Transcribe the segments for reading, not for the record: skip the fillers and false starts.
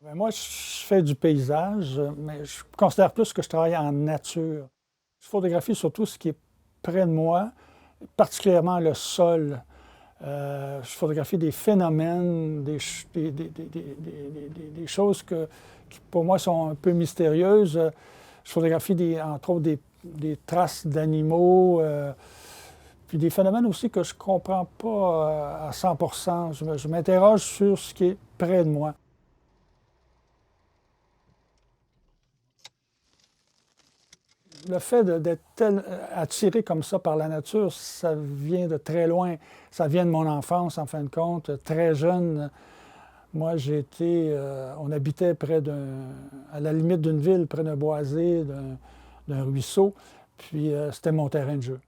Ben, moi, je fais du paysage, mais je considère plus que je travaille en nature. Je photographie surtout ce qui est près de moi, particulièrement le sol. Je photographie des phénomènes, des choses qui pour moi sont un peu mystérieuses. Je photographie entre autres des traces d'animaux, puis des phénomènes aussi que je ne comprends pas à 100%. Je m'interroge sur ce qui est près de moi. Le fait d'être attiré comme ça par la nature, ça vient de très loin. Ça vient de mon enfance, en fin de compte. Très jeune, moi, on habitait à la limite d'une ville, près d'un boisé, d'un ruisseau. Puis c'était mon terrain de jeu.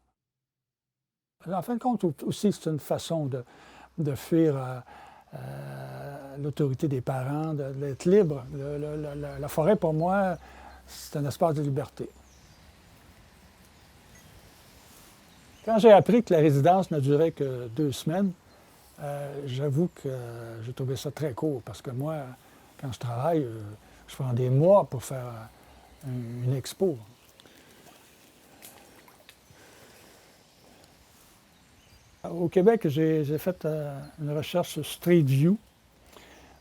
En fin de compte, aussi, c'est une façon de fuir l'autorité des parents, d'être libre. La forêt, pour moi, c'est un espace de liberté. Quand j'ai appris que la résidence ne durait que 2 semaines, j'avoue que j'ai trouvé ça très court parce que moi, quand je travaille, je prends des mois pour faire une expo. Au Québec, j'ai fait une recherche sur Street View.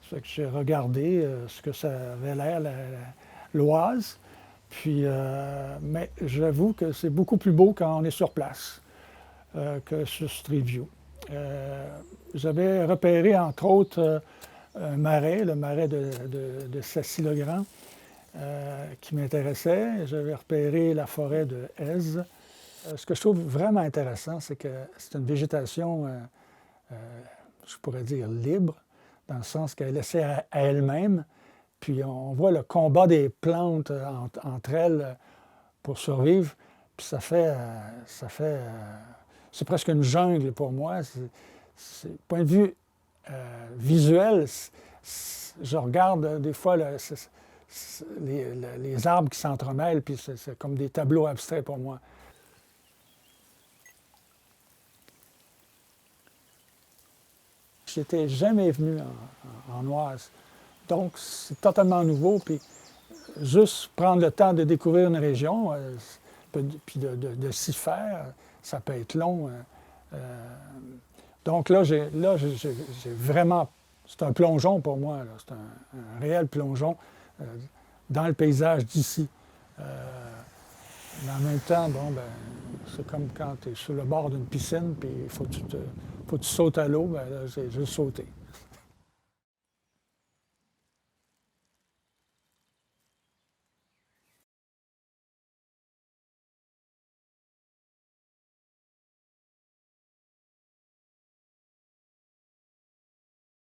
Ça fait que j'ai regardé ce que ça avait l'air, l'Oise. Puis, mais j'avoue que c'est beaucoup plus beau quand on est sur place. Que sur Street View. J'avais repéré, entre autres, un marais, le marais de Sacy-le-Grand, qui m'intéressait. J'avais repéré la forêt de Èze. Ce que je trouve vraiment intéressant, c'est que c'est une végétation, je pourrais dire, libre, dans le sens qu'elle est laissée à elle-même. Puis on voit le combat des plantes entre elles pour survivre. Puis c'est presque une jungle pour moi. Point de vue visuel, je regarde des fois les arbres qui s'entremêlent, puis c'est comme des tableaux abstraits pour moi. Je n'étais jamais venu en Oise. Donc, c'est totalement nouveau. Puis juste prendre le temps de découvrir une région, puis de s'y faire, ça peut être long. Donc là, j'ai vraiment... C'est un plongeon pour moi. C'est un réel plongeon dans le paysage d'ici. Mais en même temps, bon, ben, c'est comme quand tu es sur le bord d'une piscine, puis il faut que tu sautes à l'eau, ben là, j'ai juste sauté.